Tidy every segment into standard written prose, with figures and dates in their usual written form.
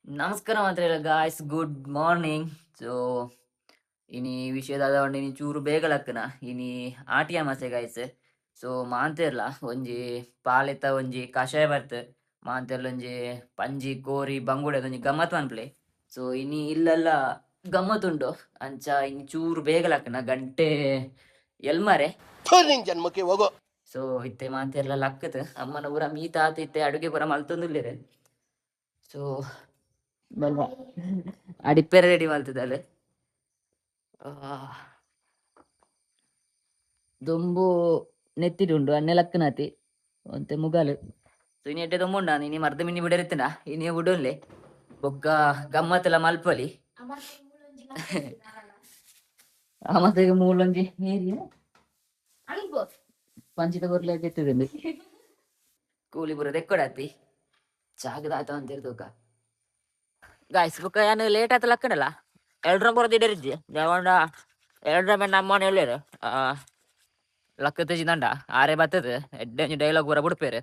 ನಮಸ್ಕಾರ ಮಾತ್ರ guys, good morning. So ಇನಿ ವಿಷಯದ ಇನಿ ಚೂರು ಬೇಗ ಲಕ್ಕನ ಇನಿ ಆಟಿಯ ಮಸೆ ಗಾಯ್ಸ್. ಸೊ ಮಾಂತೆರ್ಲ ಒಂಜಿ ಪಾಲೆತ್ತ ಒಂಜಿ ಕಷಾಯ ಬರ್ತ್ ಮಾಂತೆರ್ಲ ಒಂಜಿ ಪಂಜಿ ಕೋರಿ ಬಂಗುಡೆ ಒಂಜಿ ಗಮ್ಮತ್ ಮನ್ಪ್ಲೆ. ಸೊ ಇನಿ ಇಲ್ಲೆಲ್ಲ ಗಮ್ಮತ್ ಉಂಡು ಅಂಚ ಇನಿ ಚೂರು ಬೇಗ ಲಕ್ಕನ ಗಂಟೆ ಎಲ್ಮರೆ ಜನ್ಮಕ್ಕೆ ಹೋಗೋ. ಸೊ ಇತ್ತೆ ಮಾಂತೆರ್ಲ ಲಕ್ಕತ್ ಅಮ್ಮನ ಊರ ಮೀತ ಆತ ಇತ್ತೆ ಅಡುಗೆ ಪೂರ ಮಲ್ತೊಂದುಲ್ಲೆರ್. ಸೊ ಬಲ್ವ ಅಡಿಪ್ಪೆರೆ ರೆಡಿ ಮಲ್ತದಲ್ಲ ದೊಂಬು ನೆತ್ತಿಡುಂಡು ಅನ್ನೆ ಲಕ್ಕನಾತಿ ಒಂತೆ ಮುಗಾಲು. ಸೊ ಇನಿ ಎಡ್ಡೆ ದೊಂಬುಂಡ ಇನಿ ಮರ್ದ ಮಿನ್ನಿ ಬಿಡರಿತ್ತನ ಇನಿ ಬಿಡೋನ್ಲೆ ಬೊಕ್ಕ ಗಮ್ಮತ್ತೆಲ್ಲ ಮಲ್ಪಲಿ. ಆಮತೆಗೆ ಮೂಲೊಂಜಿ ನೀರಿ ಪಂಚಿತ ಬರ್ಲೆ ಎತ್ತಿದಂಡು ಕೂಲಿ ಬುರ ತೆಕ್ಕೊಡತ್ತಿ ಚಾಗದ ಆತ ಅಂತಿರ್ತಕ ಗಾಯ್ಸ್. ಬೊಕ್ಕ ಯಾನು ಲೇಟ್ ಆತ ಲಕ್ಕನಲ್ಲ ಎಲ್ರ ಬರೋದು ಇಡರಿದ್ದಿ ದೇವಂಡ ಎಲ್ರ ಮೇಲೆ ನಮ್ಮನೆ ಹೇಳರು ಲಕ್ಕ ತೆಜಿದಂಡ ಆರೆ ಬತ್ತದ ಎಡ್ಡೆ ಡೈಲಾಗ್ ಬರ ಬಿಡ್ಪೇರೆ.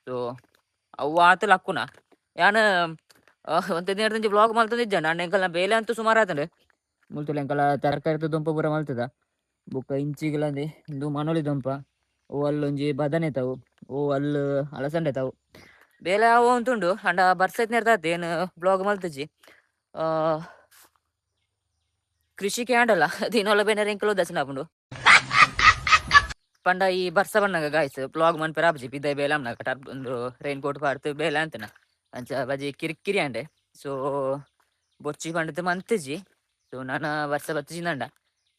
ಸೊ ಅವು ಆತ ಲಕ್ಕುನ ಯಾನು ಒಂದ್ ದಿನದಂಜಿ ಬ್ಲಾಗ್ ಮಲ್ತಂದಿದ್ದ ನಾನು ಎಂಕಲ್ನ ಬೇಲೆ ಅಂತೂ ಸುಮಾರು ಆತಂಡೆ ಮುಲ್ತುಲ ಎಂಕಲ ತರಕಾರಿ ದುಂಪ ಬುರ ಮಲ್ತದ. ಬೊಕ್ಕ ಇಂಚಿಗಳಂದೆ ಇಂದು ಮನೋಳಿ ದುಂಪ ಓ ಅಲ್ಲೊಂಜಿ ಬದನೆ ತಾವು ಓ ಅಲ್ಲು ಅಲಸಂಡೆ ತಾವು ಬೇಲೆ ಅವು ಅಂತುಂಡು ಅಂಡ ಬರ್ಸೈತ್ ನೆರ್ದಾತೆ ಏನು ಬ್ಲಾಗ್ ಮಲ್ತಜಿ ಕೃಷಿ ಕ್ಯಾಂಡಲ್ಲ ದಿನೊಲ ಬೇರೆ ಎಂಕಲು ದಸನ ಪುಂಡು ಪಂಡ ಈ ಬರ್ಸ ಬಣ್ಣಗ ಗಾಯ್ಸ್ ಬ್ಲಾಗ್ ಮನ್ಪೆರ ಆಪ್ಜಿ ಬಿದ್ದ ಬೇಲೆ ಅಮ್ನಕ ಟರ್ ಒಂದು ರೈನ್ ಕೋಟ್ ಪಾಡ್ತು ಬೇಲೆ ಅಂತನ ಅಂಚ ಬಜಿ ಕಿರಿಕಿರಿ ಅಂಡೆ. ಸೊ ಬೊಚ್ಚಿ ಪಂಡತೆ ಮಂತಜಿ. ಸೊ ನಾನು ವರ್ಷ ಬತ್ತಿಜಿಂದಂಡ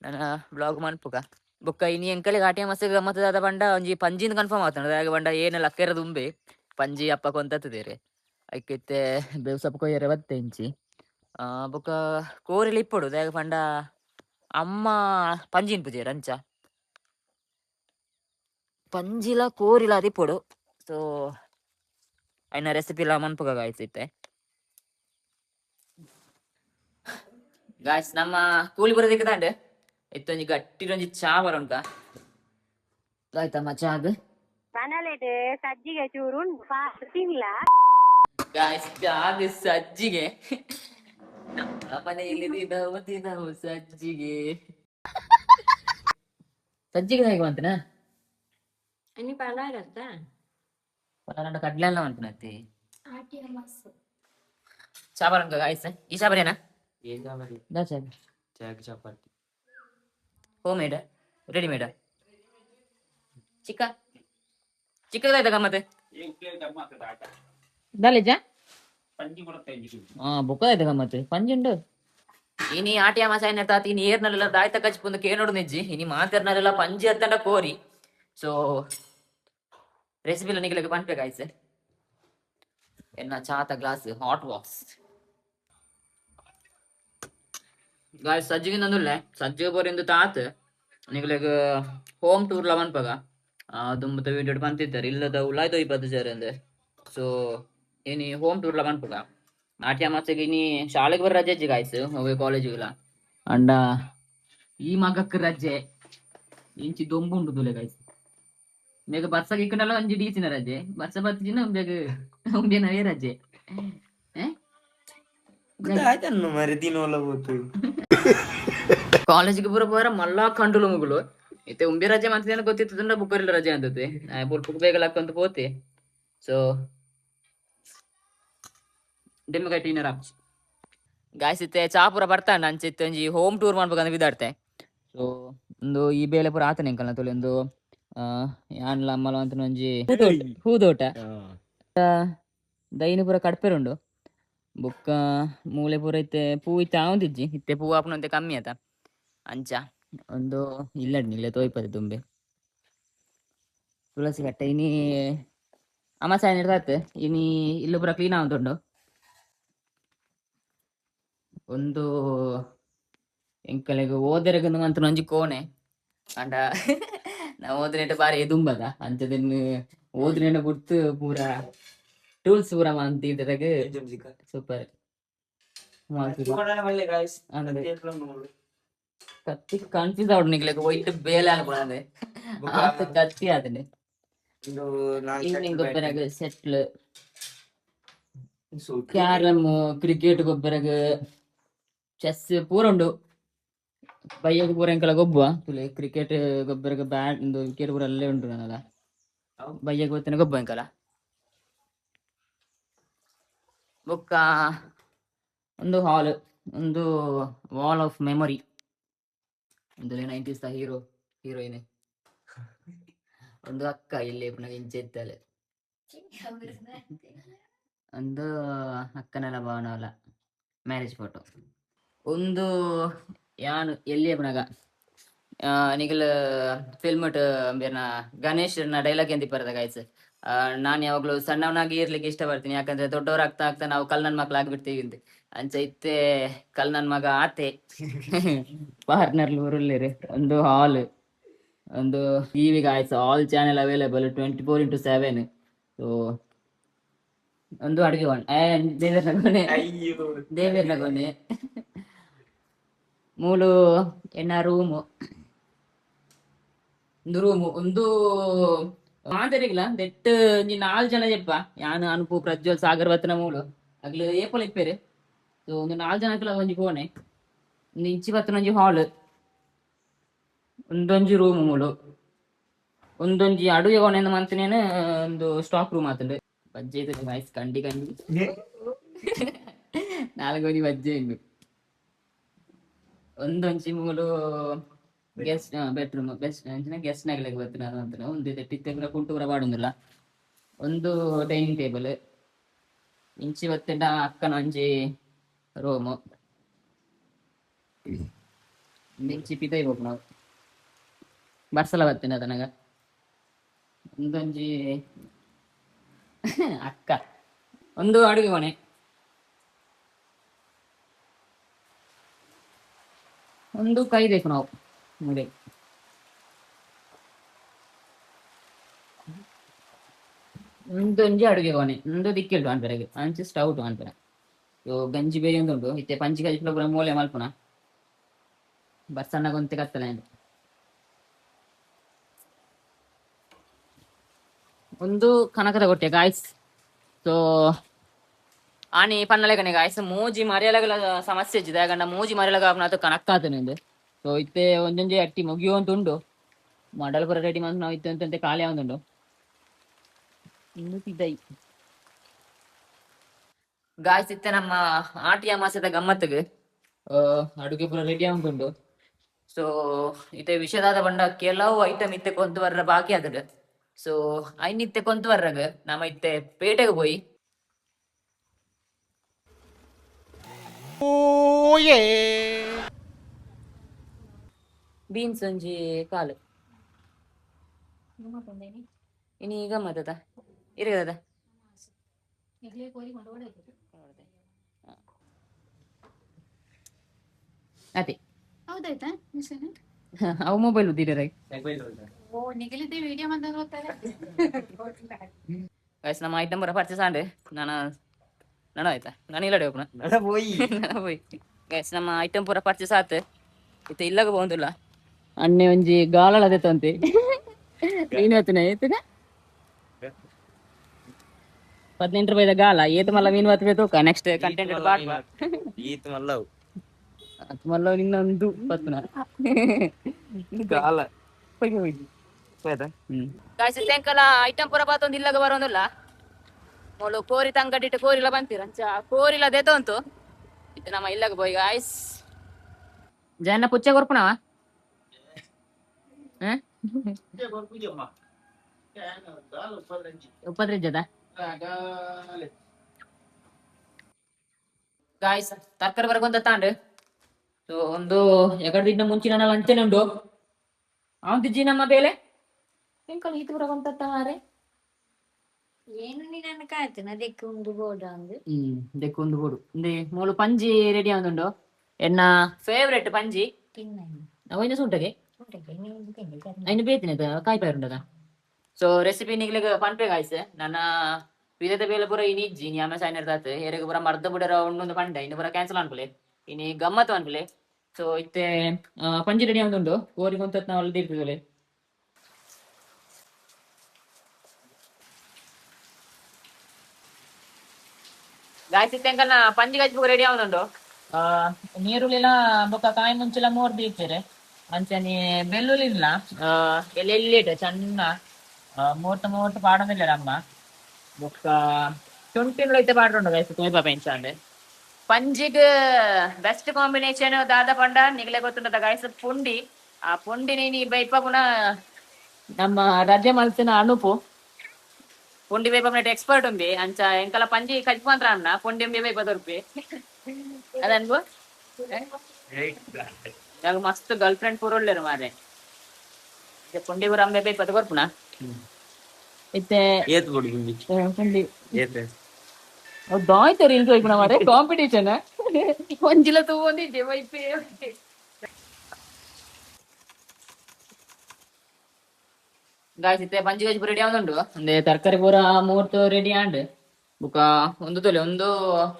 ನಾನು ಬ್ಲಾಗ್ ಮನ್ಪುಗ ಬೊಕ್ಕ ಇನಿ ಎಂಕಲೆ ಆಟಿಯ ಮಸ್ತ್ ಗಮ್ಮತ್ತದಾದ ಪಂಡ ಒಂಜಿ ಪಂಜಿಂದ ಕನ್ಫರ್ಮ್ ಆಗ್ತಾನೆ ಆಗ ಪಂಡ ಏನ ಲಕ್ಕೆರ ದುಂಬೆ ಪಂಜಿ ಅಪ್ಪ ಕೊಂತತ್ತದೇರೆ ಐಕೆತ್ತೆ ಬೇವು ಸೊಪ್ಪು ಕೊಯ್ಯರೆ ಬತ್ತೆ ಇಂಚಿ ಬೊಕ್ಕ ಕೋರಿಲಿ ಇಪ್ಪಡು ದಾಗ ಪಂಡ ಅಮ್ಮ ಪಂಜಿನ್ ಪುಜೇರ್ ಅಂಚ ಪಂಜಿಲ ಕೋರಿಲ ಅದಿಪ್ಪಡು. ಸೊ ಐನ ರೆಸಿಪಿಲ ಮನ್ಪುಗ ಗಾಯ್ಸ್ ಇತ್ತೆ ಗಾಯ್ಸ್. ನಮ್ಮ ಕೂಲಿ ಬರೋದಕ್ಕೆ ತಾಂಡೆ ಇತ್ತೊಂಜಿ ಗಟ್ಟಿರೊಂಜಿ ಚಾ ಬರೋಣ್ಕ ಆಯ್ತಮ್ಮ ಚಾಗ್ ಮನಲೆಡ್ ಸಜ್ಜಿಗೆ ಚೂರು ತಿನ್ಲ ಗಾಯ್ಸ್ ಚಾಗ್ ಸಜ್ಜಿಗೆ ಮನೆಯಲ್ಲಿ ದಿನವು ಸಜ್ಜಿಗೆ ಸಜ್ಜಿಗೆ ಹೇಗೆ ಬಂತನ ಅನಿ ಪಲಾರತ್ತ ಪಲಾರಂಡ ಕಡ್ಲೆ ಎಲ್ಲ ಬಂತನತ್ತಿ ಚಾ ಬರೋಣ್ಕ ಗಾಯ್ಸ್. ಈ ಚಾ ಬರೇನಾ ಚಪಾತಿ ಹೋಮ್ ಮೇಡ ರೆಡಿಮೇಡ ಚಿಕ್ಕದಾಯ್ತ ಗಮ್ಮತ್ತೆ ದಲೇಜ ಬುಕ್ಕದಾಯ್ತ ಗಮ್ಮತ್ತೆ ಪಂಜಿ ಉಂಡು ಇನಿ ಆಟಿಯ ಮಸಾಯನ ತಾತಿ ಇನಿ ಏರ್ನಲ್ಲೆಲ್ಲ ದಾಯ್ತ ಕಚ್ಪುಂದು ಕೇನೋಡು ನಿಜ್ಜಿ ಇನಿ ಮಾತೆರ್ನಲ್ಲೆಲ್ಲ ಪಂಜಿ ಹತ್ತಂಡ ಕೋರಿ. ಸೊ ರೆಸಿಪಿಲ ನಿಗಲಿಗೆ ಪನ್ಪೇಗಾಯ್ಸ್ ಎನ್ನ ಚಾತ ಗ್ಲಾಸ್ ಹಾಟ್ ಬಾಕ್ಸ್ ಗಾಯ್ಸ್. ಸಜ್ಜಿಗೆ ನಂದುಲ್ಲೆ ಸಜ್ಜಿಗೆ ಬೋರಿಂದು ತಾತ್ ನಿಗಲಿಗೆ ಹೋಮ್ ಟೂರ್ಲ ಮನ್ಪಗ ದುಂಬತ ವೀಡಿಯೋ ಬಂತಿದ್ದಾರೆ ಇಲ್ಲದ ಉಲಾಯ್ದು 20,000 ಅಂದೆ. ಸೊ ಇನಿ ಹೋಮ್ ಟೂರ್ಲ ಮನ್ಪಗ ನಾಟ್ಯ ಮಾಸೆಗೆ ಇನಿ ಶಾಲೆಗೆ ಬರ ರಜೆ ಗಾಯ್ಸ್ ಹೋಗಿ ಕಾಲೇಜಿಗಿಲ್ಲ ಅಂಡ ಈ ಮಗಕ್ಕೆ ರಜೆ ಇಂಚಿ ದೊಂಬುಂಡು ತುಲೆ ಗಾಯ್ಸ್. ಬೇಗ ಬರ್ಸಗೆ ಇಕ್ಕಂಡಲ್ಲ ಒಂಜಿ ಡೀಸಿನ ರಜೆ ಬರ್ಸ ಬತ್ತಿನ ಬೇಗ ಉಂಬೇನವೇ ರಜೆ ಕಾಲೇಜಿಗೆ ಪೂರ ಪೂರ ಮಲ್ಲ ಕಂಡುಲು ಮುಗುಲು ಇತ್ತೆ ಉಂಬೆ ರಜೆ ಮಾಡ್ತಿದ್ದೇನೆ ಗೊತ್ತಿತ್ತಂದ್ರೆ ಬುಕ್ಕರಿಲ್ಲ ರಜೆ ಅಂತತೆ ಬುಕ್ ಬೇಗ ಲಕ್ಕಂತ ಪೋತೆ. ಸೊ ಡಿಮ್ಮಿಗೆ ಟೀನರ್ ಆಪ್ಚಿ ಗಾಯ್ಸ್ ಇತ್ತೆ ಚಾ ಪೂರ ಬರ್ತಾನೆ ಅಂಚೆ ಇತ್ತೆ ಒಂಜಿ ಹೋಮ್ ಟೂರ್ ಮಾಡ್ಬೇಕಂತ ಬಿದ್ದಾಡ್ತೆ. ಸೊ ಒಂದು ಈ ಬೇಲೆ ಪೂರ ಆತನೆ ಎಂಕಲ್ನ ತೊಲೆ ಒಂದು ಯಾನ್ಲ ಅಮ್ಮಲ ಅಂತ ಒಂಜಿ ಹೂದೋಟ ದೈನಿ ಪೂರ ಕಡ್ಪೆರುಂಡು ಬುಕ್ಕ ಮೂಲೆ ಪೂರ ಇತ್ತೆ ಪೂ ಇತ್ತೆ ಆವಂದಿಜ್ಜಿ ಇತ್ತೆ ಪೂ ಆಪನಂತೆ ಕಮ್ಮಿ ಆತ ಅಂಚ ಒಂದು ಇಲ್ಲಡ್ ನಿಲ್ಲೆ ತೋಯ್ಪದೆ ತುಂಬೆ ತುಳಸಿ ಕಟ್ಟೆ ಇನಿ ಅಮ್ಮ ಸಾಯನ್ ಇರ್ದಾತ್ ಇನಿ ಇಲ್ಲು ಪೂರ ಕ್ಲೀನ್ ಆವಂತುಂಡು. ಒಂದು ಎಂಕಲೆಗ್ ಓದೆರೆಗಂದು ಮಂತ್ರ ಒಂಜಿ ಕೋಣೆ ಅಂಡ ನಾವು ಓದಿನೆಂಟ ಬಾರಿ ದುಂಬದ ಅಂಚದನ್ನು ಓದಿನೆಂಡ ಬಿಡ್ತು ಪೂರ ಟೂಲ್ಸ್ ಪೂರ ಮಂತಿದಾಗ ಸೂಪರ್ ಕತ್ತಿ ಕನ್ಫ್ಯೂಸ್ ಆವಡು ನಿಗ್ಲೆಗ್ ಒಯ್ಟ್ ಬೇಲೆ ಅನ್ಕೊಳಂದೆ ಕತ್ತಿ ಆತನೆ ಒಂದು ಈವ್ನಿಂಗ್ 4 ಗೊಬ್ಬರಗ ಸೆಟ್ಲ್ ಕ್ಯಾರಮ್ ಕ್ರಿಕೆಟ್ ಗೊಬ್ಬರಗ ಚೆಸ್ ಪೂರ ಉಂಡು ಬೈಯಗ್ ಪೂರ ಎಂಕಲ ಗೊಬ್ಬುವ ತುಲೆ ಕ್ರಿಕೆಟ್ ಗೊಬ್ಬರಗ ಬ್ಯಾಟ್ ಒಂದು ವಿಕೆಟ್ ಪೂರ ಅಲ್ಲೇ ಉಂಟು ನನಲ ಬೈಯಗ್ ಗೊತ್ತಿನ ಗೊಬ್ಬ ಎಂಕಲ ಬೊಕ್ಕ ಒಂದು ಹಾಲ್ ಒಂದು ವಾಲ್ ಆಫ್ ಮೆಮೊರಿ ಒಂದು 90s ಹೀರೋಯಿನ್ ಒಂದು ಅಕ್ಕ ಇಲ್ಲಿ ಪುನಃ ಇಂಚೆ ಇತ್ತಲೆ ಒಂದು ಅಕ್ಕನಲ ಭಾವನವಲ ಮ್ಯಾರೇಜ್ ಫೋಟೋ ಒಂದು ಯಾನು ಎಲ್ಲಿಯ ಪುನಗ ನಿಗಲ್ ಫಿಲ್ಮ್ ಬೇರ್ನ ಗಣೇಶ್ ಡೈಲಾಗ್ ಎಂತ ಬರದ ಗಾಯ್ಸ್ ನಾನು ಯಾವಾಗ್ಲೂ ಸಣ್ಣವನಾಗಿ ಇರ್ಲಿಕ್ಕೆ ಇಷ್ಟಪಡ್ತೀನಿ ಯಾಕಂದ್ರೆ ದೊಡ್ಡವ್ರು ಆಗ್ತಾ ಆಗ್ತಾ ನಾವು ಕಲ್ ಮಕ್ಳು ಆಗ್ಬಿಡ್ತೀವಿ ಅಂತ ಅಂಚ ಇತ್ತೆ ಕಲ್ ಮಗ ಆತೆ ಪಾರ್ಟ್ನರ್ ಊರಲ್ಲಿರಿ ಒಂದು ಹಾಲ್ ಒಂದು TV guys all channel available 24x7 so ಒಂದು ಅಡುಗೆ ದೇವೇರ್ನ ಗೊನೆ ಮೂಲು ಎನ್ನ ರೂಮು ಒಂದು ಮಾದರಿಗಿಲ್ಲ ದೆಟ್ ಒಂಜಿ 4 ಜನ ಜೆಪ್ಪ ಯಾನು ಅನುಪು ಪ್ರಜ್ವಲ್ ಸಾಗರ್ ವತ್ನ ಮೂಲು ಅಗ್ಲು ಏಪಲ್ ಇಪ್ಪೇರು ಸೊ ಒಂದು 4 ಜನಕ್ಕೆಲ್ಲ ಒಂಜಿ ಕೋಣೆ ಒಂದು ಇಂಚಿ ಬತ್ತನ ಒಂಜಿ ಹಾಲ್ ಒಂದೊಂಜಿ ರೂಮ್ ಮೂಲು ಒಂದೊಂಜಿ ಅಡುಗೆ ಕೋಣೆ ಮಂತನೇನು ಒಂದು ಸ್ಟಾಕ್ ರೂಮ್ ಆತುಂಡು ಬಜ್ಜೆ ಇದ್ರೆ ಗಾಯ್ಸ್ ಕಂಡಿ 4 ಗೋಣಿ ಬಜ್ಜೆ ಉಂಡು ಒಂದೊಂಜಿ ಮೂಲು ಗೆಸ್ಟ್ ಬೆಡ್ರೂಮ್ ಗೆಸ್ಟ್ ನಾಗ್ಲಿಗೆ ಬರ್ತೀನಿ ನಾನು ಅಂತ ಒಂದು ತೆಟ್ಟಿತ್ತೆ ಕೂಡ ಕುಂಟು ಕೂಡ ಬಾಡುದಿಲ್ಲ ಒಂದು ಡೈನಿಂಗ್ ಟೇಬಲ್ ಇಂಚಿ ಬತ್ತಿಂಡ ಅಕ್ಕನ ಒಂಜಿ ರೂಮು ಇಂಚಿ ಪಿತೈ ಹೋಗು ನಾವು ಬರ್ಸಲ ಬರ್ತೀನಿ ಅದನಾಗ ಒಂದೊಂಜಿ ಅಕ್ಕ ಒಂದು ಅಡುಗೆ ಕೋಣೆ ಒಂದು ಕೈ ಬೇಕು ನಾವು ನೋಡಿ ಒಂದೊಂಜಿ ಅಡುಗೆ ಕೋಣೆ ಒಂದು ದಿಕ್ಕಿಲ್ಟು ಅನ್ಪೆರೆಗೆ ಅಂಚೆ ಸ್ಟವ್ ಟು ಅನ್ಪೆರೆ ಯೋ ಗಂಜಿ ಬೇರೆ ಒಂದು ಉಂಟು ಇತ್ತೆ ಪಂಚಿ ಕಜಿಪ್ಲ ಪೂರ ಮೂಲೆ ಮಲ್ಪುನ ಬರ್ಸಣ್ಣ ಗೊಂತೆ ಕತ್ತಲೆ ಒಂದು ಕನಕದ ಕೊಟ್ಟೆ ಗಾಯ್ಸ್ ಸೊ ಆನಿ ಪನ್ನಲೆಗನೆ ಗಾಯ್ಸ್ ಮೂಜಿ ಮರಿಯಲಗಲ ಸಮಸ್ಯೆ ಇಜ್ಜಿದೆ ಯಾಕಂಡ ಮೂಜಿ ಮರಿಯಲಗ ಕನಕ್ಕಾತನಿಂದು ಸೊ ಇತ್ತೆ ಒಂದೊಂಜಿ ಅಟ್ಟಿ ಮುಗಿಯುವಂತ ಉಂಡು ಮಾಡಲ್ ಪುರ ರೆಡಿ ಮಂತ್ ನಾವು ಇತ್ತೆ ಅಂತ ಖಾಲಿ ಆಗುಂಡು ಇನ್ನು ತಿದ್ದೈ ಗಾಯ್ಸ್ ಇತ್ತೆ ನಮ್ಮ ಆಟಿಯ ಮಾಸದ ಗಮ್ಮತ್ತಿಗೆ ಅಡುಗೆ ಪುರ ರೆಡಿ ಆಗುಂಡು ಸೊ ಇತ್ತೆ ವಿಷಯದಾದ ಬಂಡ ಕೆಲವು ಐಟಮ್ ಇತ್ತೆ ಕೊಂತು ಬರ್ರ ಬಾಕಿ ಆದಡು ಸೊ ಐನಿತ್ತೆ ಕೊಂತು ಬರ್ರಾಗ ನಮ್ಮ ಇತ್ತೆ ಪೇಟೆಗೆ போய் ಬೀನ್ಸ್ ಒಂಜಿ ಕಾಲು ಇನಿ ಗಮ್ಮತ್ತದ ಇರಗದ ಅದೇ ಹೌದಾಯ್ತಾ ಅವು ಮೊಬೈಲ್ ಉದ್ದಿರ ಓ ನಿಗಲಿದ್ದೆ ವಿಡಿಯೋ ಬಂದಾಗ ಹೋಗ್ತಾರೆ ಗೈಸ್ ನಮ್ಮ ಐಟಮ್ ಬರ ಪರ್ಚೇಸ್ ಆಂಡೆ ನಾನು ಆಯ್ತಾ ನಾನು ಇಲ್ಲ ಹೋಗ್ನ ಹೋಯ್ ಗೈಸ್ ನಮ್ಮ ಐಟಮ್ ಪೂರ ಪರ್ಚೇಸ್ ಆತ ಇತ್ತೆ ಇಲ್ಲಾಗ ಬೋಂದಿಲ್ಲ ಅಣ್ಣೆ ಒಂಜಿ ಗಾಲಳ ಅದೇತಂತೆ ನೀನು ಹೊತ್ತಿನ ಏತನ 18 ರೂಪಾಯಿದ ಗಾಲ ಏತ್ ಮಲ್ಲ ಮೀನು ಹೊತ್ತಬೇಕು ತೂಕ ನೆಕ್ಸ್ಟ್ ಕಂಟೆಂಟ್ ಬಾಟ್ ಈತ್ ಮಲ್ಲವ್ ಅತ್ ಮಲ್ಲ ಇನ್ನೊಂದು ಪತ್ನ ಗಾಲ ಹೋಗಿ ಹೋಗಿ ಗಾಯ್ಸ್ ತೆಂಕಲ ಐಟಮ್ ಪೂರ ಬಾತೊಂದು ಇಲ್ಲಾಗ ಬರೋದಿಲ್ಲ ಮೊಲು ಕೋರಿ ತಂಗಡಿಟ್ಟು ಕೋರಿಲ ಬಂತೀರ ಅಂಚ ಕೋರಿಲ ದೇತಂತು ಇದು ನಮ್ಮ ಇಲ್ಲಾಗ ಬೋಯ್ ಗಾಯ್ಸ್ ಜನ ಪುಚ್ಚ ಕೊರ್ಪುಣವ ಉಪದ್ರಿಜ್ಜದ ಗಾಯ್ಸ್ ತರಕಾರಿ ಬರಕೊಂತ ತಾಂಡು ಸೊ ಒಂದು ಎಕಡೆ ಮುಂಚಿನ ನಾನು ಅಂಚೆನೆ ಉಂಟು ಅವನ್ ತಿಜ್ಜಿ ನಮ್ಮ ಬೇಲೆ ತೆಂಕಲ್ ಈತು ಬರಕೊಂತ ಮಾರೆ ಏನು ನೀನು ಕಾಯ್ತೇನೆ ಅದಕ್ಕೆ ಒಂದು ಬೋರ್ಡ್ ಅಂದು ದೆಕ್ಕೊಂದು ಬೋಡು ಇಂದೆ ಮೂಲು ಪಂಜಿ ರೆಡಿ ಆಗುಂಡು ಎನ್ನ ಫೇವ್ರೆಟ್ ಪಂಜಿ ಅವನ ಸೂಟಗೆ ಅಯ್ನ ಬೇತಿನ ಕಾಯಿ ಪೈರ್ ಉಂಟದ ಸೊ ರೆಸಿಪಿ ನಿಗ್ಲಿಗೆ ಪನ್ಪೆ ಗಾಯ್ಸ್ ನನ್ನ ವಿಧದ ಬೇಲೆ ಪೂರ ಇನಿ ಇಜ್ಜಿ ನೀ ಆಮೇಲೆ ಸೈನ್ ಇರ್ತದೆ ಹೇರಿಗೆ ಪೂರ ಮರ್ದ ಬಿಡರ ಒಂದೊಂದು ಪಂಡೆ ಇನ್ನು ಪೂರ ಕ್ಯಾನ್ಸಲ್ ಅನ್ಪಲೆ ಇನಿ ಗಮ್ಮತ್ತು ಅನ್ಪಲೆ ಸೊ ಇತ್ತೆ ಪಂಜಿ ರೆಡಿ ಆಗುಂಡು ಕೋರಿ ಕೊಂತ ನಾವು ಅಲ್ಲಿ ಇರ್ತೀವಿ ಗಾಯ್ಸ್ ಇತ್ತೆಂಕಲ್ನ ಪಂಜಿ ಗಜ್ಪುಗ ರೆಡಿ ಆವನುಂಡು ನೀರುಳ್ಳಿಲ ಬೊಕ್ಕ ಕಾಯಿ ಮುಂಚೆಲ್ಲ ಮೋರ್ದಿ ಇರ್ತೀರಿ ಅಂಚನೆ ಬೆಳ್ಳುಳ್ಳಿ ಇಲ್ಲ ಎಲ್ಲಿ ಎಲ್ಲಿಟ್ಟು ಚಂದ ಮೂವತ್ತು ಪಾಡೋದಿಲ್ಲ ಅಮ್ಮ ಬೊಕ್ಕ ಶುಂಠಿಗಳು ಐತೆ ಪಾಡ್ರುಂಡು ಗಾಯ್ಸ್ ತೋಯ್ಬ ಪೆಂಚಾಂಡೆ ಪಂಜಿಗ್ ಬೆಸ್ಟ್ ಕಾಂಬಿನೇಷನ್ ದಾದ ಪಂಡ ನಿಗಲೆ ಗೊತ್ತುಂಟದ ಗಾಯ್ಸ್ ಪುಂಡಿ ಆ ಪುಂಡಿ ನೀನು ಬೈಪ ಪುನಃ ನಮ್ಮ ರಜೆ ಮಲ್ಸಿನ ಅನುಪು ಪುಂಡಿ ಬೇಪ ಎಕ್ಸ್ಪರ್ಟ್ ఉంది ಅಂಚ ಎಂಕಲ ಪಂಜಿ ಕಜ್ಪಂತ್ರ ಅನ್ನ ಪುಂಡಿ ಬೇಪ ದೊರ್ಪಿ ಅದನ್ಗು ಯಾಗ ಮಸ್ತ್ ಗರ್ಲ್ ಫ್ರೆಂಡ್ ಪೂರ ಒಳ್ಳೆರು ಮಾರೆ ಪುಂಡಿ ಪೂರ ಅಂಬೆ ಬೇಪ ಕೊರ್ಪುನ ಇತ್ತೆ ಏತ್ ಬಿಡು ಗುಂಡಿ ಪುಂಡಿ ಏತ್ ದಾಯ್ತಾರೆ ಇಲ್ದು ಇಪ್ಪ ಮಾರೆ ಕಾಂಪಿಟೇಷನ್ ಒಂಜಿಲ ತಗೊಂಡಿದ್ದೆ ವೈಪೆ ಗಾಯ್ಸ್ ಇತ್ತೆ ಪಂಜಿ ಗಜ್ಪು ರೆಡಿ ಆಗುಂಡು ಒಂದೇ ತರಕಾರಿ ಪೂರ ಮೂರ್ತು ರೆಡಿ ಆಂಡ್ ಬುಕ್ಕ ಒಂದು ತೊಲೆ ಒಂದು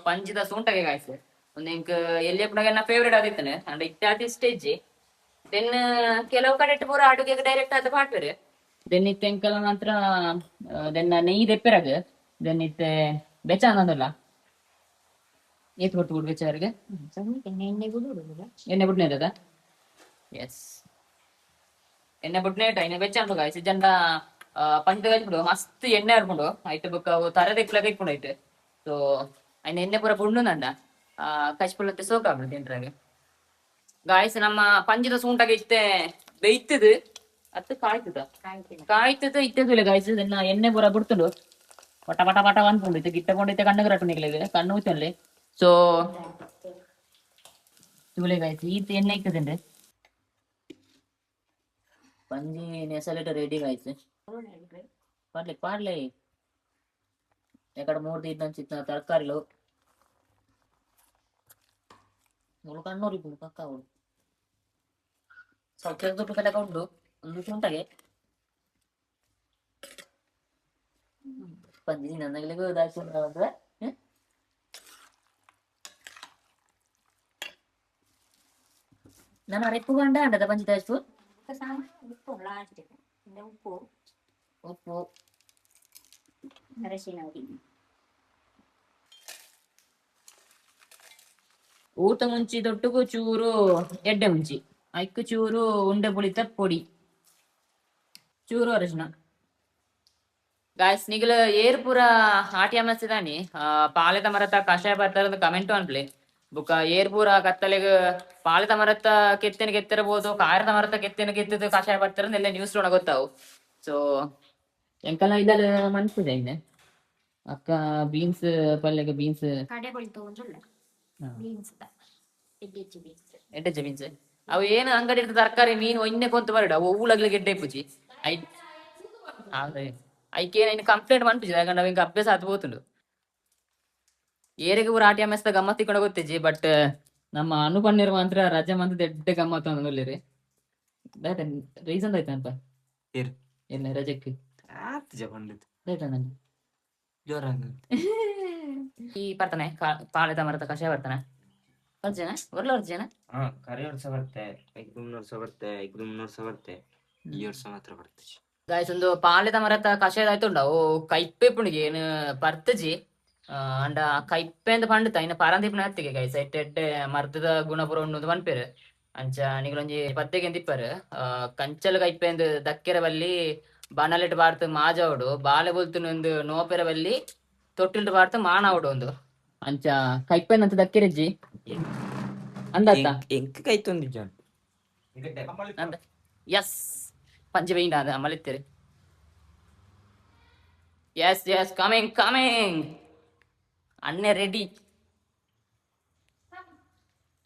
ಪಂಜಿದ ಸೂಂಟಗೆ ಗಾಯ್ಸ್ ಒಂದು ಇಂಕ್ ಎಲ್ಲಿ ಪುನಗ ಫೇವ್ರೇಟ್ ಆದಿತ್ತನೆ ಅಂಡ್ ಇತ್ಯಾದಿ ಸ್ಟೇಜ್ ದೆನ್ ಕೆಲವು ಕಡೆ ಪೂರ ಅಡುಗೆ ಡೈರೆಕ್ಟ್ ಆದ ಪಾಡ್ಪೇರು ದೆನ್ ಇತ್ತೆ ಎಂಕಲ ನಂತರ ದೆನ್ ನೆಯ್ಯಿ ದೆಪ್ಪೆರಾಗ ದೆನ್ ಇತ್ತೆ ಬೆಚ್ಚ ಅನ್ನೋದಲ್ಲ ಏತ್ ಕೊಟ್ಟು ಬಿಡು ಬೆಚ್ಚವರಿಗೆ ಎಣ್ಣೆ ಬಿಡ್ನೆ ಅದ ಎಸ್ ಎಣ್ಣೆ ಬಿಡ್ನೆ ಇನ್ನ ಬೆಚ್ಚ ಅನ್ಬೇಕು ಗಾಯ್ಸ್ ಜನ ಪಂಚ ಬಿಡು ಮಸ್ತ್ ಎಣ್ಣೆ ಹರ್ಕೊಂಡು ಆಯ್ತು ಬುಕ್ಕ ತರದ ಇಕ್ಲಾಗ ಇಟ್ಕೊಂಡು ಐತೆ ಸೊ ಅಯ್ನ ಎಣ್ಣೆ ಪೂರ ಬುಂಡು ನಂದ ಕಚ್ಪುಳತ್ತೆ ಸೋಕಾಗ್ಬಿಡುತ್ತೆ ಎಂಟ್ರಾಗ ಗಾಯ್ಸ್ ನಮ್ಮ ಪಂಚದ ಸೂಂಟಾಗ ಇತ್ತೆ ಬೇಯ್ತದ ಅತ್ತು ಕಾಯ್ತದ ಇತ್ತದಿಲ್ಲ ಗಾಯ್ಸ್ ಎಣ್ಣೆ ಪೂರ ಬಿಡ್ತುಂಡು ಪಟ ಪಟ ಪಟ ಅನ್ಕೊಂಡಿತ್ತು ಗಿಟ್ಟಕೊಂಡಿತ್ತೆ ಕಣ್ಣು ರಟ್ಟು ನಿಗ್ಲಿದೆ ಕಣ್ಣು ಹೋಯ್ತಲ್ಲಿ ಸೊ ತುಳೆ ಗಾಯ್ಸ್ ಈತ ಎಣ್ಣೆ ಇಕ್ಕದಂಡೆ ಪಂಜಿ ನೆಸಲಿಟ್ಟು ರೆಡಿ ಗಾಯ್ಸ್ ಪಾಡ್ಲೆ ಎಕಡೆ ಮೂರ್ದು ಇದ್ದಂಚಿತ್ತ ತರಕಾರಿಲು ಮುಳು ಕಣ್ಣೂರಿ ಪಕ್ಕ ಅವಳು ಸ್ವಲ್ಪ ದುಡ್ಡು ಕಲೆ ಕೊಂಡು ಒಂದು ತುಂಟಗೆ ಪಂಜಿ ನನಗೆ ದಾಯಿಸ್ಕೊಂಡ್ರೆ ನಾನು ಅರೆಪ್ಪು ಗಂಡ ಅಂಡದ ಪಂಜಿ ದಾಯಿಸ್ತು ಉಪ್ಪು ಅರಶಿನ ಹುಡಿ ಊಟ ಮುಂಚಿ ತೊಟ್ಟುಗು ಚೂರು ಎಡ್ಡೆ ಮುಂಚಿ ಐಕ್ಕು ಚೂರು ಉಂಡೆ ಪುಳಿತ ಪೊಡಿ ಚೂರು ಅರಶಿನ ಗಾಯ್ಸ್ ನಿಗಲ ಏರ್ ಪೂರ ಆಟಿ ಅಮಸ್ತಿದಾನಿ ಪಾಲೆದ ಮರತ ಕಷಾಯ ಬರ್ತಾರ ಕಮೆಂಟ್ ಅನ್ಪ್ಲಿ ಬುಕ್ಕ ಏರ್ ಪೂರ ಕತ್ತಲೆಗ ಪಾಲೆದ ಮರತ ಕೆತ್ತನೆ ಕೆತ್ತಿರಬಹುದು ಕಾರದ ಮರತ ಕೆತ್ತನೆ ಕೆತ್ತಿದ ಕಷಾಯ ಬರ್ತಾರ ಎಲ್ಲ ನ್ಯೂಸ್ ನೋಡ ಗೊತ್ತಾವು ಸೊ ಎಂಕಲ ಇಲ್ಲದ ಮನ್ಸಿದೆ ಇನ್ನ ಅಕ್ಕ ಬೀನ್ಸ್ ಪಲ್ಲೆಗೆ ಬೀನ್ಸ್ ಕಡೆ ಬಳಿತು ಒಂದುಳ್ಳ ಬೀನ್ಸ್ ಎಡ್ಡೆ ಬೀನ್ಸ್ ಅವು ಏನು ಅಂಗಡಿ ತರಕಾರಿ ಮೀನು ಒನ್ನೆ ಕೊಂತ ಬರಡ ಅವು ಊಳಗ್ಲಿ ಗೆಡ್ಡೆ ಪೂಜಿ ಐಕೇನ ಇನ್ನು ಕಂಪ್ಲೇಂಟ್ ಮಾಡ್ಪಿಜಿ ಯಾಕಂದ್ರೆ ನಾವ್ ಹಿಂಗ ಅಭ್ಯಾಸ ಆತ್ ಹೋತುಂಡು ಏರಿಗೆ ಊರ ಆಟಿ ಅಮ್ಮೆಸ್ತ ಗಮ್ಮತ್ ಇಕ್ಕೊಂಡು ಗೊತ್ತಿಜಿ ಬಟ್ ನಮ್ಮ ಅನುಪನ್ನಿರು ಮಾತ್ರ ರಜೆ ಮಂತ್ ದೊಡ್ಡ ಗಮ್ಮತ್ ಅಂದ್ರಿ ರೀಸನ್ ಆಯ್ತಂತ ಎಲ್ಲ ರಜಕ್ಕೆ ಆತ್ ಜಪಂಡಿತ್ ನಂಗೆ ಜೋರ ಈ ಬರ್ತಾನೆ ಪಾಳೆದ ಮರದ ಕಷಾಯ ಬರ್ತಾನೆ ಅರ್ಜನ ಬರ್ಲ ಅರ್ಜನ ಕರೆ ವರ್ಷ ಬರ್ತೆ 1 ವರ್ಷ ಬರ್ತೆ 2 ವರ್ಷ ಬರ್ತೆ ಈ ವರ್ಷ ಮಾತ್ರ ಬರ್ತೆ ಗಾಯ್ಸ್ ಒಂದು ಪಾಲೆದ ಮರತ ಕಷಾಯದ ಆಯ್ತುಂಡ ಓ ಕೈಪ್ಪೆ ಪುಣಿಗೆ ಏನು ಪರ್ತಜಿ ಅಂಡ ಕೈಪ್ಪೆ ಅಂತ ಪಂಡಿತ ಇನ್ನು ಪಾರಂದಿಪ್ಪನ ಹತ್ತಿಗೆ ಗಾಯ್ಸ್ ಎಡ್ಡೆ ಮರ್ದದ ಗುಣಪುರ ಉಣ್ಣದು ಪನ್ಪೇರು ಅಂಚ ನಿಗಳೊಂಜಿ ಪದ್ದೆಗೆ ಎಂದಿಪ್ಪರು ಕಂಚಲ್ ಕೈಪ್ಪೆ ಎಂದು ದಕ್ಕೆರ ಬಲ್ಲಿ ಬಣಲಿಟ್ಟು ಬಾರ್ತು ಮಾಜಾವಡು ಬಾಲೆ ಬೊಲ್ತುನೊಂದು ನೋಪೆರ ಬಲ್ಲಿ ತೊಟ್ಟಿಲ್ಟು ಬಾರ್ತು ಮಾನವಡು ಒಂದು ಅಂಚ ಕೈಪ್ಪೆನ್ ಅಂತ ದಕ್ಕೆರಜ್ಜಿ ಅಂದತ್ತ ಎಂಕ ಕೈ ತೊಂದಿಜ್ಜ ಎಸ್ ಪಂಚಬೇಯಿಂದ ಅದು ಮಲಿತ್ತೀರಿ ಎಸ್ ಎಸ್ ಕಮಿಂಗ್ ಅಣ್ಣೆ ರೆಡಿ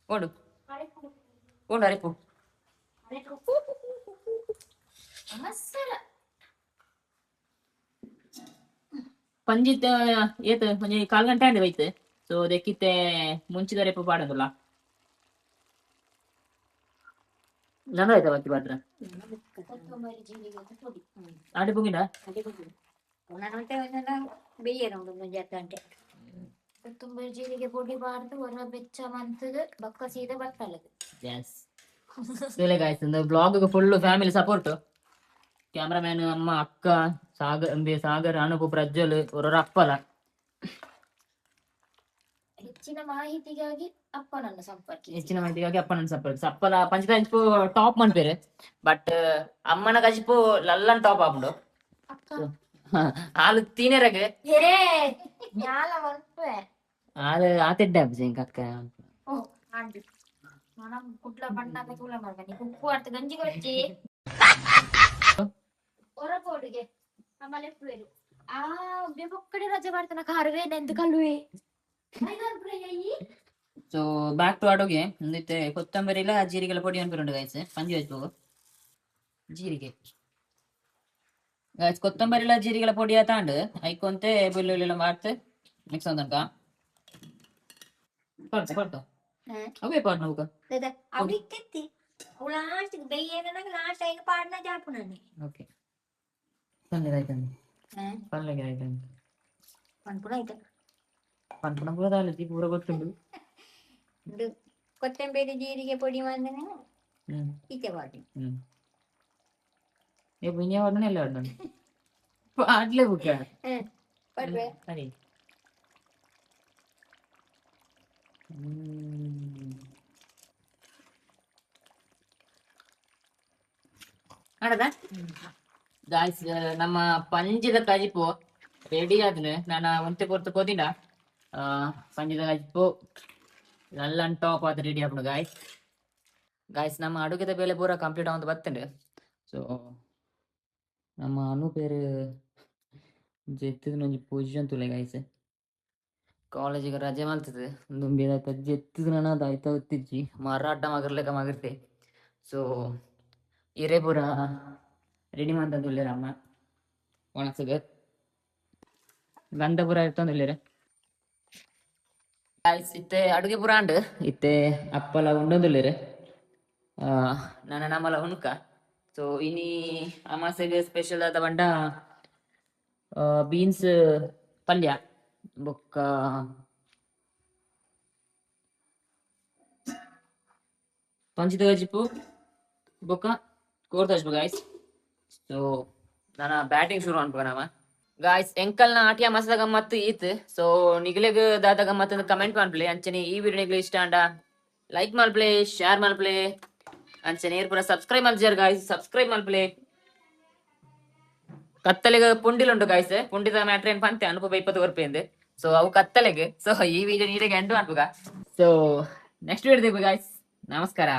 ಓಡು ಅರೆಪು ಪಂಜಿತ್ ಏತ್ ಒಂಜಿ 1/4 ಗಂಟೆ ಅಂಡೆ ಬೈತ್ ಸೊ ದೆಕ್ಕಿತ್ತೆ ಮುಂಚಿದ ರೆಪು ಪಾಡೋದಲ್ಲ ನಂದಾಯ್ತ ಬಾಕಿ ಪಾತ್ರ ಆಡಿ ಪುಗಿಡ ಕೊತ್ತಂಬರಿ ಜೀರಿಗೆ ಪುಡಿ ಬಾರ್ದು ಹೊರ ಬೆಚ್ಚ ಮಂತದ ಬಕ್ಕ ಸೀದಾ ಬರ್ತಲ್ಲದು ಎಸ್ ಒಂದು blog full family support cameraman ಅಮ್ಮ ಅಕ್ಕ ಸಾಗರ್ ಅನುಪು ಪ್ರಜ್ವಲ್ ಅವರ ಅಪ್ಪಲ ಹೆಚ್ಚಿನ ಮಾಹಿತಿಗಾಗಿ ಅಪ್ಪನನ್ನು ಸಂಪರ್ಕಿಸಿ. ಹೆಚ್ಚಿನ ಮಾಹಿತಿಗಾಗಿ ಅಪ್ಪನ ಸಂಪರ್ಕ ಅಪ್ಪಲ ಪಂಚದ ಗಜಿಪು ಟಾಪ್ ಮನ್ಪೇರು ಬಟ್ ಅಮ್ಮನ ಗಜಿಪು ಲಲ್ಲನ್ ಟಾಪ್ ಆಪುಂಡು ಅಕ್ಕ ಹಾಲು ತೀನೆರಗೆ ಏ ಜ್ಞಾನ ಮನ್ಪೆ ಹಾಲು ಆತಿಡ್ಡೆ ಅಪ್ಪ ಅಕ್ಕ ಓ ಆಂಟಿ మనం కుట్ల పంట కూల మరగని ఉప్పు అర్త గంజి వచ్చి ఒరపోడిಗೆ ಆಮೇಲೆ ಎಪ್ಪುವೆರು ಆ ಬೆಬೊಕ್ಕಡೆ ರಜೆ ಮಾಡ್ತಾನ ಕಾರುವೆ ನೆಂದುಕಲ್ವೆ ಸೊ ಬ್ಯಾಕ್ ಟು ಅಡುಗೆ ಒಂದಿತ್ತೆ ಕೊತ್ತಂಬರಿಲ ಜೀರಿಗೆಲ ಪೊಡಿ ಅನ್ಪಿರುಂಡು ಗೈಸ್ ಪಂಜಿ ಹಚ್ಬೇಕು ಜೀರಿಗೆ ಗೈಸ್ ಕೊತ್ತಂಬರಿಲ ಜೀರಿಗೆಲ ಪೊಡಿ ತಾಂಡು ಐಕೊಂತೆ ಬೆಳ್ಳುಳ್ಳಿ ಮಾಡ್ತೆ ಮಿಕ್ಸ್ ಅಂದನ್ಕ ಕೊಡ್ತು ಅವೇ ಪಾಡ್ ನೌಕ ಅವಿಕ್ಕೆತ್ತಿ ಅವು ಲಾಸ್ಟ್ ಬೆಯ್ಯೇನ ಲಾಸ್ಟ್ ಐನ ಪಾಡ್ನ ಜಾಪುನನಿ ಓಕೆ ಪಲ್ಯ ಆಯ್ತಂದು ಪಲ್ಯಗೆ ಆಯ್ತಂದು ಪನ್ಪುನ ಐತೆ ಪನ್ಪುನ ಪೂರದಾಲತಿ ಪೂರ ಗೊತ್ತುಂಡು ಇದು ಕೊತ್ತಂಬರಿ ಜೀರಿಗೆ ಪೊಡಿ ಮಾಡಿದ್ರೆ ಹ್ಮ್ ಈಚೆ ಬಾಟಿ ಏ ಬಿನಿಯ ವಾಡನೆ ಎಲ್ಲ ವಾಡನೆ ಪಾಡ್ಲೆ ಬುಕ್ಕ ಪಡ್ವೆ ಸರಿ ಆಡದ ಗಾಯ್ಸ್ ನಮ್ಮ ಪಂಜದ ಕಜಿಪು ರೆಡಿ ಆದ್ರೆ ನಾನು ಒಂತೆ ಪೊರ್ತು ಕೋದಿನ ಪಂಜದ ಕಜಿಪು ಲಲ್ಲನ್ ಟಾಪ್ ಆದ ರೆಡಿ ಆಪುಂಡು ಗಾಯ್ಸ್ ನಮ್ಮ ಅಡುಗೆದ ಬೇಲೆ ಪೂರ ಕಂಪ್ಲೀಟ್ ಆಗೊಂದು ಬರ್ತಂಡೆ ಸೊ ನಮ್ಮ ಅನು ಪೇರು ಜೆತ್ತಿದ ಒಂಜಿ ಪೊಸಿಷನ್ ತುಲೆ ಗಾಯ್ಸ್ ಕಾಲೇಜಿಗೆ ರಜೆ ಮಲ್ತದೆ ದುಂಬಿದ ಜೆತ್ತಿದ ನನ್ನ ದಾಯ್ತಾ ಗೊತ್ತಿಜ್ಜಿ ಮಾರಾಟ ಮಗರ್ಲೆಕ್ಕ ಮಗಿರ್ತೆ ಸೊ ಇರೇ ಪೂರ ರೆಡಿ ಮಾಡ್ತಂದುಳ್ಳೇರ ಅಮ್ಮ ಒಣಸಗ ಗಂಧ ಪೂರ ಇರ್ತಂದುಳ್ಳೇರೆ ಇತ್ತೆ ಅಡುಗೆ ಪೂರ ಅಂಡ್ ಇತ್ತೆ ಅಪ್ಪಲ ಉಂಡೊಂದುಳ್ಳೇರೆ ನನ್ನ ನಮ್ಮಲ ಉಣ್ಕ ಸೊ ಇನಿ ಅಮಾಸೆಗೆ ಸ್ಪೆಷಲ್ ಆದ ಬಂಡ ಬೀನ್ಸ್ ಪಲ್ಯ ಬೊಕ್ಕ ಪಂಚದ ಗಜಿಪು ಬೊಕ್ಕ ಕೋರ್ತಜ್ಬು ಗಾಯ್ಸ್ ಸೊ ನಾನು ಬ್ಯಾಟಿಂಗ್ ಶುರು ಅನ್ಬೇಕ ನಾವ ಗಾಯ್ಸ್ ಎಂಕಲ್ನ ಆಟಿಯ ಮಸದ ಗಮ್ಮತ್ತು ಈತ್ ಸೊ ನಿಗ್ಲೆಗ್ ದಾದ ಗಮ್ಮತ್ತು ಕಮೆಂಟ್ ಮಾಡ್ಪ್ಲೆ ಅಂಚನೆ ಈ ವಿಡಿಯೋ ನಿಗ್ಲೆ ಇಷ್ಟ ಅಂಡ ಲೈಕ್ ಮಾಡ್ಪ್ಲೆ ಶೇರ್ ಮಾಡ್ಪ್ಲೆ ಅಂಚನೆ ಪೂರ ಸಬ್ಸ್ಕ್ರೈಬ್ ಮಾಡ್ಜಾರ್ ಗಾಯ್ಸ್ ಸಬ್ಸ್ಕ್ರೈಬ್ ಮಾಡ್ಪ್ಲೆ ಕತ್ತಲೆಗೆ ಪುಂಡಿಲುಂಟು ಗಾಯ್ಸ್ ಪುಂಡಿದ ಮ್ಯಾಟ್ರ್ ಏನ್ ಪಂತೆ ಅನುಪ 20 ರೂಪಾಯಿ ಸೊ ಅವು ಕತ್ತಲೆಗೆ ಸೊ ಈ ವಿಡಿಯೋ ನೀರಿಗೆ ಎಂಟು ಮಾಡ್ಬೇಕ ಸೊ ನೆಕ್ಸ್ಟ್ ವಿಡಿಯೋ ಗಾಯ್ಸ್ ನಮಸ್ಕಾರ